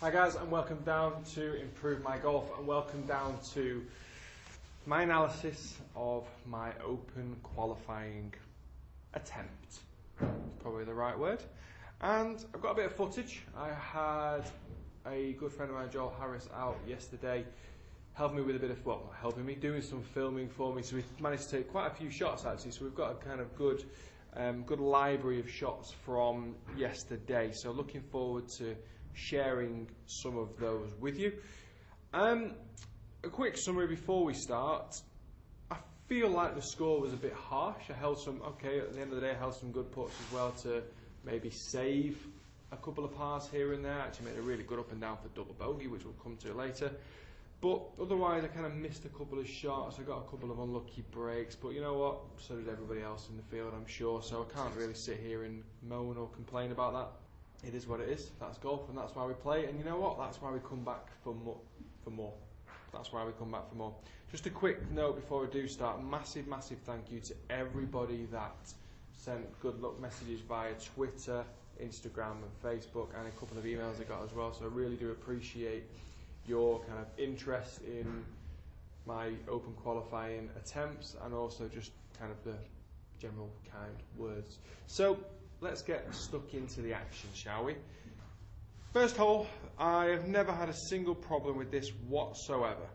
Hi guys, and welcome down to Improve My Golf, and welcome down to my analysis of my Open qualifying attempt. Probably the right word. And I've got a bit of footage. I had a good friend of mine, Joel Harris, out yesterday, helping me with a bit of, doing some filming for me. So we managed to take quite a few shots actually. So we've got a kind of good library of shots from yesterday. So looking forward to sharing some of those with you. A quick summary before we start. I feel like the score was a bit harsh. I held some, at the end of the day I held some good putts as well to maybe save a couple of pars here and there. Actually made a really good up and down for double bogey, which we'll come to later. But otherwise I kind of missed a couple of shots. I got a couple of unlucky breaks, but you know what, so did everybody else in the field, I'm sure, so I can't really sit here and moan or complain about that. It is what it is. That's golf, and that's why we play. And you know what? That's why we come back for more. That's why we come back for more. Just a quick note before we do start. Massive thank you to everybody that sent good luck messages via Twitter, Instagram, and Facebook, and a couple of emails I got as well. So I really do appreciate your kind of interest in my Open qualifying attempts, and also just kind of the general kind words. So let's get stuck into the action, shall we? First hole, I have never had a single problem with this whatsoever.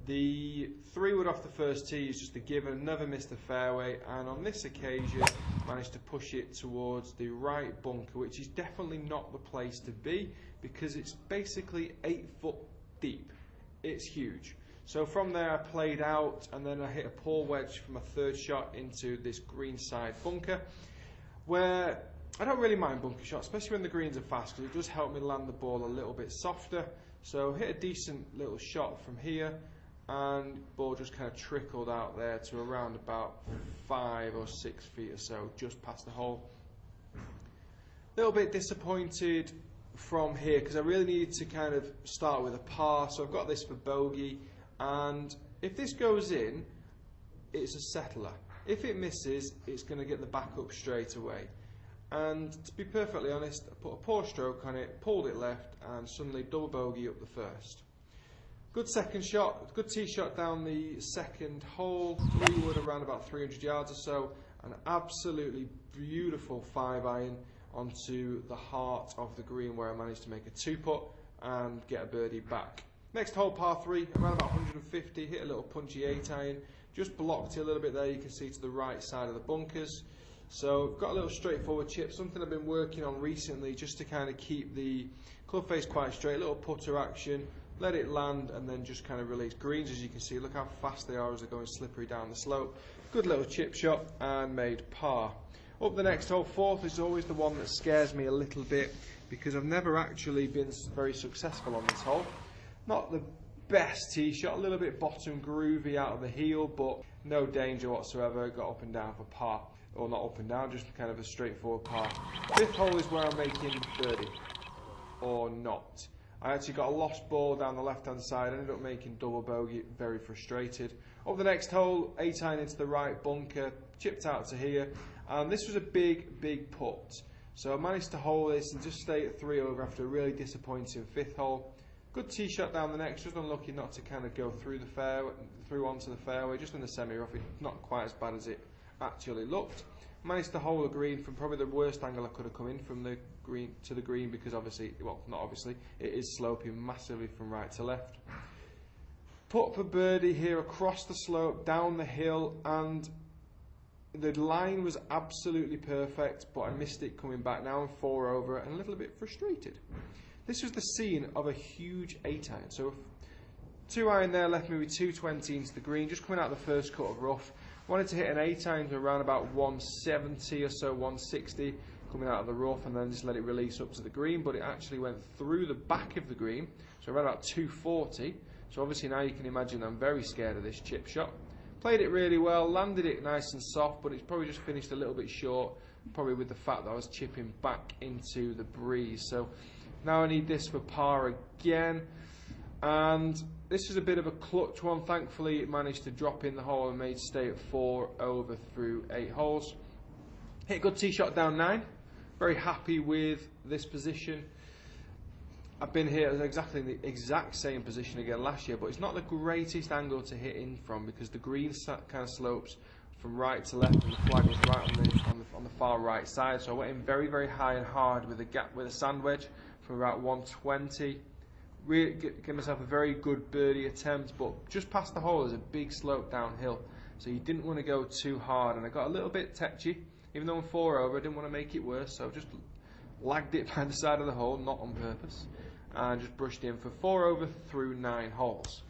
The 3-wood off the first tee is just a given, never missed the fairway, and on this occasion managed to push it towards the right bunker, which is definitely not the place to be because it's basically 8 foot deep. It's huge. So from there I played out, and then I hit a poor wedge from a third shot into this green side bunker, where I don't really mind bunker shots, especially when the greens are fast, because it does help me land the ball a little bit softer. So hit a decent little shot from here, and ball just kind of trickled out there to around about 5 or 6 feet or so, just past the hole. A little bit disappointed from here, because I really needed to kind of start with a par, so I've got this for bogey, and if this goes in, it's a settler. If it misses, it's going to get the back up straight away. And to be perfectly honest, I put a poor stroke on it, pulled it left, and suddenly double bogey up the first. Good second shot, good tee shot down the second hole, 3-wood around about 300 yards or so, an absolutely beautiful 5-iron onto the heart of the green, where I managed to make a 2-putt and get a birdie back. Next hole, par 3, around about 150, hit a little punchy 8-iron. Just blocked it a little bit there, you can see, to the right side of the bunkers. So got a little straightforward chip, something I've been working on recently just to kind of keep the club face quite straight. Little putter action, let it land, and then just kind of release. Greens, as you can see, look how fast they are as they're going slippery down the slope. Good little chip shot and made par. Up the next hole, 4th, is always the one that scares me a little bit because I've never actually been very successful on this hole. Not the best tee shot, a little bit bottom groovy out of the heel, but no danger whatsoever. Got up and down for par, or not up and down, just kind of a straightforward par. 5th hole is where I'm making birdie, or not. I actually got a lost ball down the left hand side, ended up making double bogey, very frustrated. Up the next hole, 8-iron into the right bunker, chipped out to here, and this was a big putt. So I managed to hold this and just stay at 3 over after a really disappointing 5th hole. Good tee shot down the next, just unlucky not to kind of go through the fairway, through onto the fairway, just in the semi-rough. It's not quite as bad as it actually looked. Managed to hold a green from probably the worst angle I could have come in from the green to the green, because obviously, well, not obviously, it is sloping massively from right to left. Put for birdie here across the slope, down the hill, and the line was absolutely perfect, but I missed it coming back. Now I'm 4 over and a little bit frustrated. This was the scene of a huge 8-iron. So 2-iron there left me with 220 into the green, just coming out the first cut of rough. Wanted to hit an 8-iron to around about 170 or so, 160, coming out of the rough, and then just let it release up to the green, but it actually went through the back of the green, so around about 240. So obviously now you can imagine I'm very scared of this chip shot. Played it really well, landed it nice and soft, but it's probably just finished a little bit short, probably with the fact that I was chipping back into the breeze. So now I need this for par again, and this is a bit of a clutch one. Thankfully it managed to drop in the hole and made stay at 4 over through 8 holes. Hit a good tee shot down 9, very happy with this position. I've been here at exactly the exact same position again last year, but it's not the greatest angle to hit in from because the green kind of slopes from right to left, and the flag was right on the far right side. So I went in very, very high and hard with a sand wedge from about 120. Really give myself a very good birdie attempt, but just past the hole there's a big slope downhill, so you didn't want to go too hard, and I got a little bit tetchy. Even though I'm 4 over, I didn't want to make it worse, so I just lagged it by the side of the hole, not on purpose, and just brushed in for 4 over through 9 holes.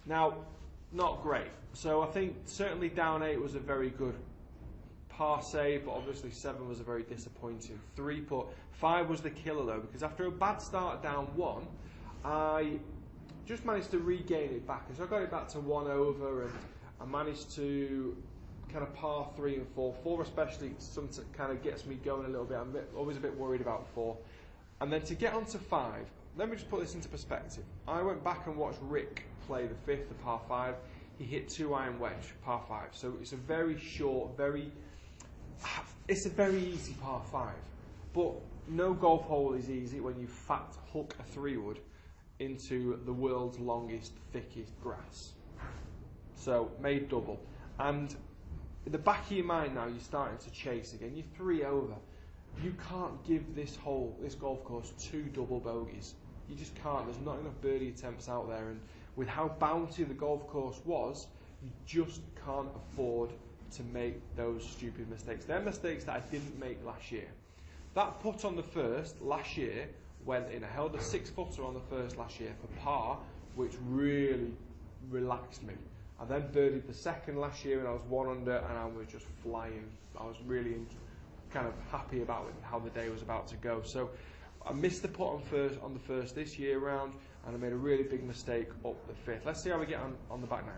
Now, not great. So I think certainly down 8 was a very good par save, but obviously 7 was a very disappointing 3-putt. 5 was the killer though, because after a bad start down 1, I just managed to regain it back. So I got it back to 1 over, and I managed to kind of par 3 and 4. 4 especially kind of gets me going a little bit. I'm always a bit worried about 4. And then to get onto 5, let me just put this into perspective. I went back and watched Rick play the 5th, the par 5. He hit 2-iron wedge, par 5. So it's a very short, it's a very easy par 5. But no golf hole is easy when you fat hook a 3-wood into the world's longest, thickest grass. So made double. And in the back of your mind now, you're starting to chase again. You're 3 over. You can't give this golf course 2 double bogeys. You just can't. There's not enough birdie attempts out there, and with how bouncy the golf course was, you just can't afford to make those stupid mistakes. They're mistakes that I didn't make last year. That putt on the first last year went in. I held a 6-footer on the first last year for par, which really relaxed me. I then birdied the second last year, and I was 1 under, and I was just flying. I was really kind of happy about how the day was about to go. So I missed the putt on the first this year round, and I made a really big mistake up the 5th. Let's see how we get on the back 9.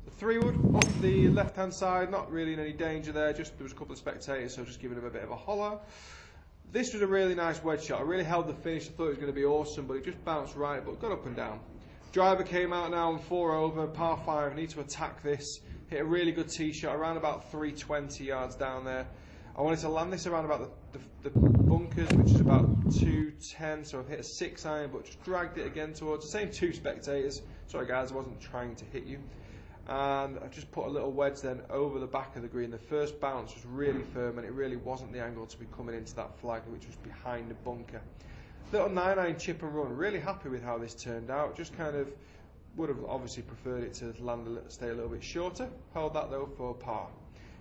The 3-wood off the left-hand side, not really in any danger there. There was a couple of spectators, so just giving them a bit of a holler. This was a really nice wedge shot. I really held the finish. I thought it was going to be awesome, but it just bounced right, but got up and down. Driver came out now on 4 over, par 5. I need to attack this. Hit a really good tee shot around about 320 yards down there. I wanted to land this around about the bunkers, which is about 210, so I've hit a 6-iron, but just dragged it again towards the same 2 spectators. Sorry guys, I wasn't trying to hit you. And I just put a little wedge then over the back of the green. The first bounce was really firm, and it really wasn't the angle to be coming into that flag, which was behind the bunker. Little 9-iron chip and run. Really happy with how this turned out. Just kind of would have obviously preferred it to stay a little bit shorter. Held that though for par.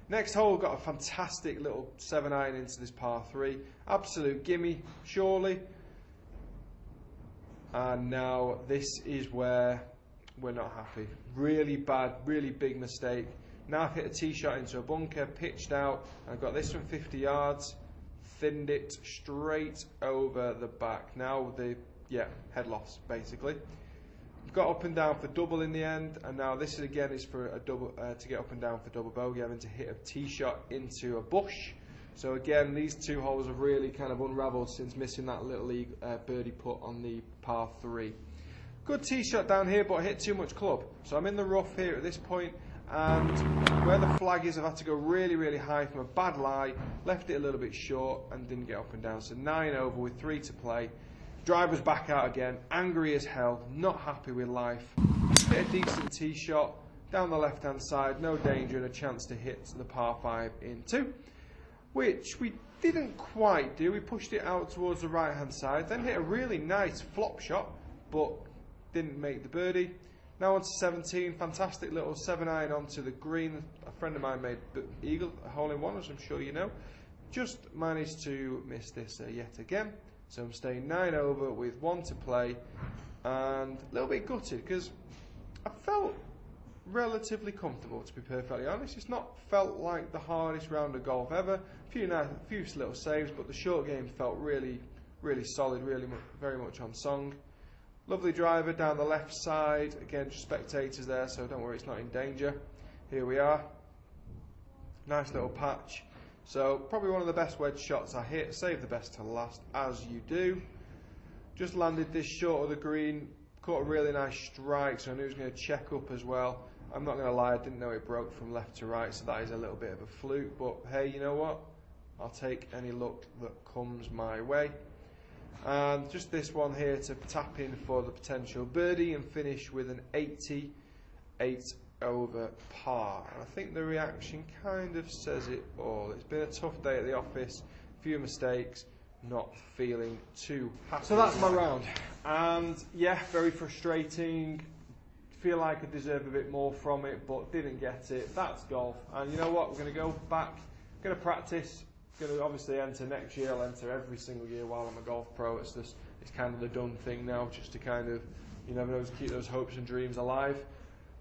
Next hole, got a fantastic little 7-iron into this par 3. Absolute gimme, surely. And now this is where we're not happy. Really bad, really big mistake. Now I've hit a tee shot into a bunker, pitched out, and I've got this from 50 yards, thinned it straight over the back. Now head loss basically. Got up and down for double in the end, and now this is for a double to get up and down for double bogey, having to hit a tee shot into a bush. So again, these 2 holes have really kind of unravelled since missing that little birdie putt on the par 3. Good tee shot down here, but I hit too much club. So I'm in the rough here at this point, and where the flag is, I've had to go really, really high from a bad lie, left it a little bit short, and didn't get up and down. So 9 over with 3 to play. Driver's back out again, angry as hell, not happy with life. Hit a decent tee shot down the left-hand side, no danger, and a chance to hit the par 5 in 2, which we didn't quite do. We pushed it out towards the right-hand side, then hit a really nice flop shot, but didn't make the birdie. Now on to 17, fantastic little 7-iron onto the green. A friend of mine made eagle, a hole-in-one, as I'm sure you know. Just managed to miss this yet again. So I'm staying 9 over with 1 to play, and a little bit gutted because I felt relatively comfortable, to be perfectly honest. It's not felt like the hardest round of golf ever. A few little saves, but the short game felt really, really solid, very much on song. Lovely driver down the left side. Again, just spectators there, so don't worry, it's not in danger. Here we are. Nice little patch. So probably one of the best wedge shots I hit. Save the best to last, as you do. Just landed this short of the green. Caught a really nice strike, so I knew it was going to check up as well. I'm not going to lie, I didn't know it broke from left to right, so that is a little bit of a fluke. But hey, you know what? I'll take any luck that comes my way. And just this one here to tap in for the potential birdie and finish with an 88 over par. And I think the reaction kind of says it all. It's been a tough day at the office, a few mistakes, not feeling too happy. So that's my round. And yeah, very frustrating. Feel like I deserve a bit more from it, but didn't get it. That's golf. And you know what? We're going to go back, going to practice. Going to obviously enter next year. I'll enter every single year while I'm a golf pro. It's kind of the done thing now, just to kind of, you never know, to keep those hopes and dreams alive.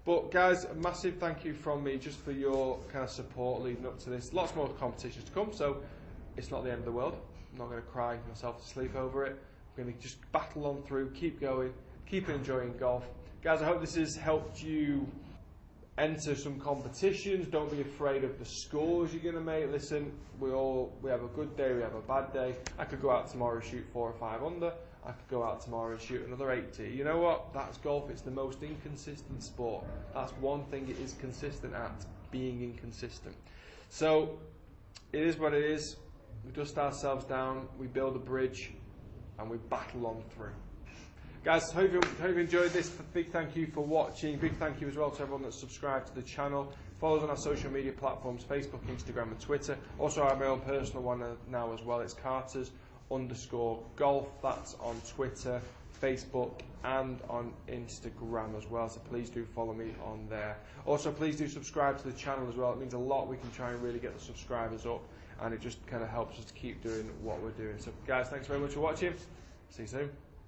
But guys, a massive thank you from me just for your kind of support leading up to this. Lots more competitions to come, so it's not the end of the world. I'm not going to cry myself to sleep over it. I'm going to just battle on through, keep going, keep enjoying golf. Guys, I hope this has helped you enter some competitions. Don't be afraid of the scores you're going to make. Listen, we have a good day, we have a bad day. I could go out tomorrow and shoot 4 or 5 under. I could go out tomorrow and shoot another 80. You know what? That's golf. It's the most inconsistent sport. That's one thing it is consistent at, being inconsistent. So it is what it is. We dust ourselves down, we build a bridge, and we battle on through. Guys, hope you enjoyed this. Big thank you for watching. Big thank you as well to everyone that's subscribed to the channel. Follow us on our social media platforms, Facebook, Instagram and Twitter. Also I have my own personal one now as well. It's Carters_golf. That's on Twitter, Facebook and on Instagram as well. So please do follow me on there. Also please do subscribe to the channel as well. It means a lot. We can try and really get the subscribers up, and it just kind of helps us to keep doing what we're doing. So guys, thanks very much for watching. See you soon.